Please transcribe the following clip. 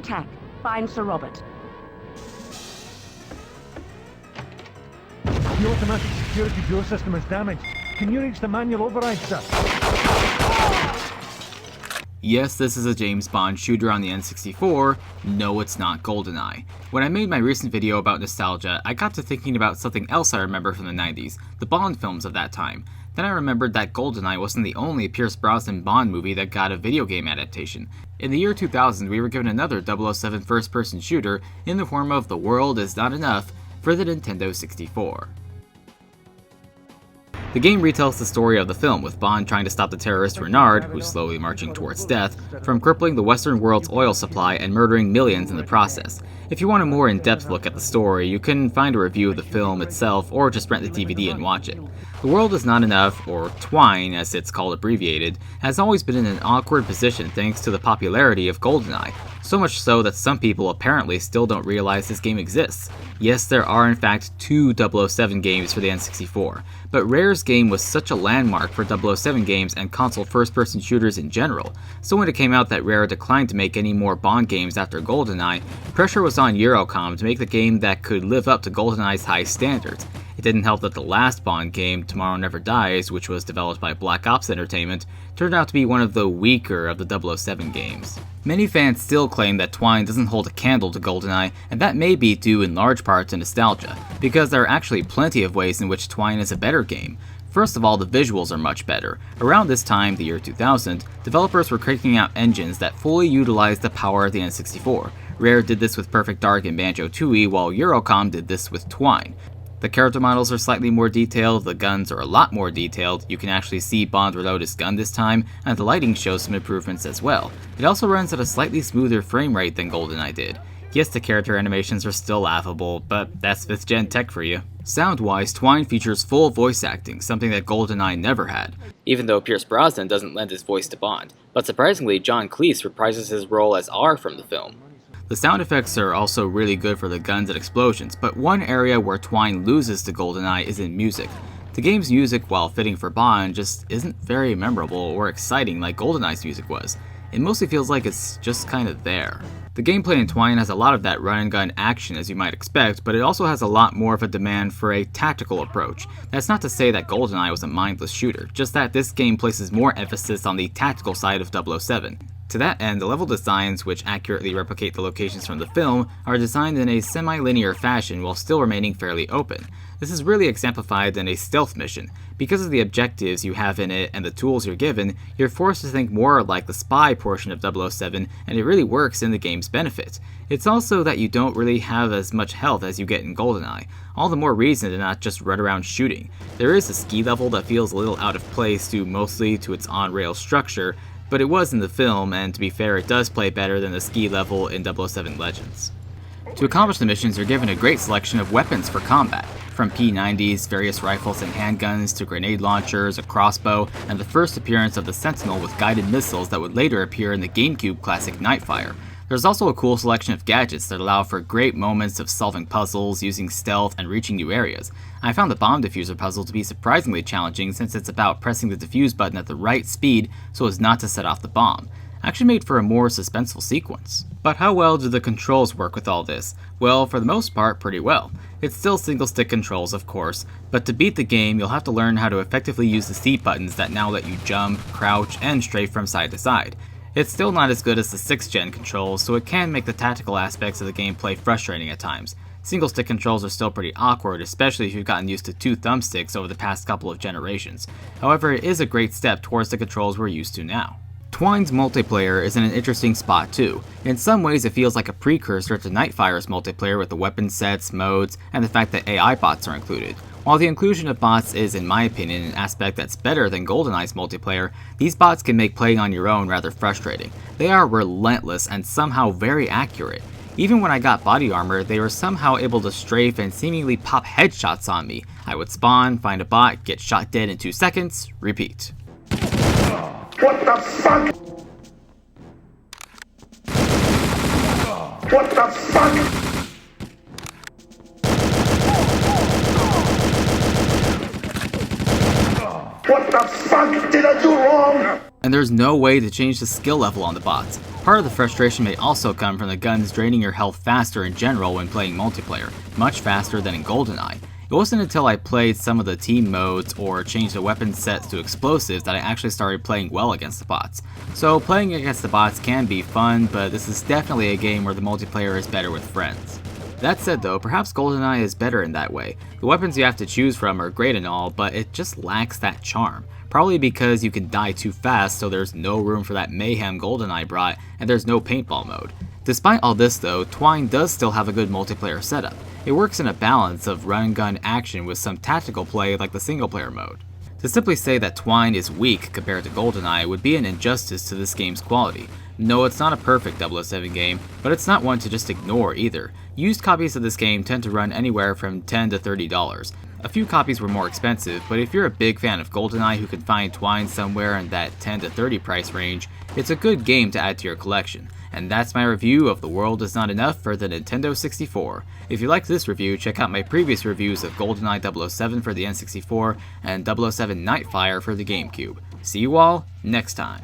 attack. Find Sir Robert. The automatic security door system is damaged. Can you reach the manual override, sir? Yes, this is a James Bond shooter on the N64. No, it's not GoldenEye. When I made my recent video about nostalgia, I got to thinking about something else I remember from the 90s, the Bond films of that time. Then I remembered that GoldenEye wasn't the only Pierce Brosnan Bond movie that got a video game adaptation. In the year 2000, we were given another 007 first-person shooter in the form of The World Is Not Enough for the Nintendo 64. The game retells the story of the film, with Bond trying to stop the terrorist Renard, who's slowly marching towards death, from crippling the Western world's oil supply and murdering millions in the process. If you want a more in-depth look at the story, you can find a review of the film itself or just rent the DVD and watch it. The World Is Not Enough, or Twine as it's called abbreviated, has always been in an awkward position thanks to the popularity of GoldenEye, so much so that some people apparently still don't realize this game exists. Yes, there are in fact two 007 games for the N64, but Rare's game was such a landmark for 007 games and console first-person shooters in general, so when it came out that Rare declined to make any more Bond games after GoldenEye, pressure was on Eurocom to make the game that could live up to GoldenEye's high standards. It didn't help that the last Bond game, Tomorrow Never Dies, which was developed by Black Ops Entertainment, turned out to be one of the weaker of the 007 games. Many fans still claim that Twine doesn't hold a candle to GoldenEye, and that may be due in large part to nostalgia, because there are actually plenty of ways in which Twine is a better game. First of all, the visuals are much better. Around this time, the year 2000, developers were cranking out engines that fully utilized the power of the N64. Rare did this with Perfect Dark and Banjo-Tooie, while Eurocom did this with Twine. The character models are slightly more detailed, the guns are a lot more detailed, you can actually see Bond reload his gun this time, and the lighting shows some improvements as well. It also runs at a slightly smoother frame rate than GoldenEye did. Yes, the character animations are still laughable, but that's 5th gen tech for you. Sound-wise, Twine features full voice acting, something that GoldenEye never had, even though Pierce Brosnan doesn't lend his voice to Bond. But surprisingly, John Cleese reprises his role as R from the film. The sound effects are also really good for the guns and explosions, but one area where Twine loses to GoldenEye is in music. The game's music, while fitting for Bond, just isn't very memorable or exciting like GoldenEye's music was. It mostly feels like it's just kind of there. The gameplay in Twine has a lot of that run-and-gun action as you might expect, but it also has a lot more of a demand for a tactical approach. That's not to say that GoldenEye was a mindless shooter, just that this game places more emphasis on the tactical side of 007. To that end, the level designs, which accurately replicate the locations from the film, are designed in a semi-linear fashion while still remaining fairly open. This is really exemplified in a stealth mission. Because of the objectives you have in it and the tools you're given, you're forced to think more like the spy portion of 007, and it really works in the game's benefit. It's also that you don't really have as much health as you get in GoldenEye, all the more reason to not just run around shooting. There is a ski level that feels a little out of place due mostly to its on-rail structure, but it was in the film, and to be fair, it does play better than the ski level in 007 Legends. To accomplish the missions, you're given a great selection of weapons for combat, from P90s, various rifles and handguns, to grenade launchers, a crossbow, and the first appearance of the Sentinel with guided missiles that would later appear in the GameCube classic Nightfire. There's also a cool selection of gadgets that allow for great moments of solving puzzles, using stealth, and reaching new areas. I found the bomb diffuser puzzle to be surprisingly challenging since it's about pressing the defuse button at the right speed so as not to set off the bomb. Actually made for a more suspenseful sequence. But how well do the controls work with all this? Well, for the most part, pretty well. It's still single-stick controls, of course, but to beat the game, you'll have to learn how to effectively use the seat buttons that now let you jump, crouch, and strafe from side to side. It's still not as good as the 6th gen controls, so it can make the tactical aspects of the gameplay frustrating at times. Single-stick controls are still pretty awkward, especially if you've gotten used to 2 thumbsticks over the past couple of generations. However, it is a great step towards the controls we're used to now. Twine's multiplayer is in an interesting spot too. In some ways it feels like a precursor to Nightfire's multiplayer with the weapon sets, modes, and the fact that AI bots are included. While the inclusion of bots is, in my opinion, an aspect that's better than GoldenEye's multiplayer, these bots can make playing on your own rather frustrating. They are relentless and somehow very accurate. Even when I got body armor, they were somehow able to strafe and seemingly pop headshots on me. I would spawn, find a bot, get shot dead in 2 seconds, repeat. What the fuck? What the fuck? What the fuck did I do wrong? and there's no way to change the skill level on the bots. Part of the frustration may also come from the guns draining your health faster in general when playing multiplayer, much faster than in GoldenEye. It wasn't until I played some of the team modes or changed the weapon sets to explosives that I actually started playing well against the bots. So playing against the bots can be fun, but this is definitely a game where the multiplayer is better with friends. That said though, perhaps GoldenEye is better in that way. The weapons you have to choose from are great and all, but it just lacks that charm. Probably because you can die too fast, so there's no room for that mayhem GoldenEye brought, and there's no paintball mode. Despite all this though, Twine does still have a good multiplayer setup. It works in a balance of run and gun action with some tactical play like the single player mode. To simply say that Twine is weak compared to GoldenEye would be an injustice to this game's quality. No, it's not a perfect 007 game, but it's not one to just ignore either. Used copies of this game tend to run anywhere from $10 to $30. A few copies were more expensive, but if you're a big fan of GoldenEye who can find Twine somewhere in that $10 to $30 price range, it's a good game to add to your collection. And that's my review of The World Is Not Enough for the Nintendo 64. If you liked this review, check out my previous reviews of GoldenEye 007 for the N64 and 007 Nightfire for the GameCube. See you all next time.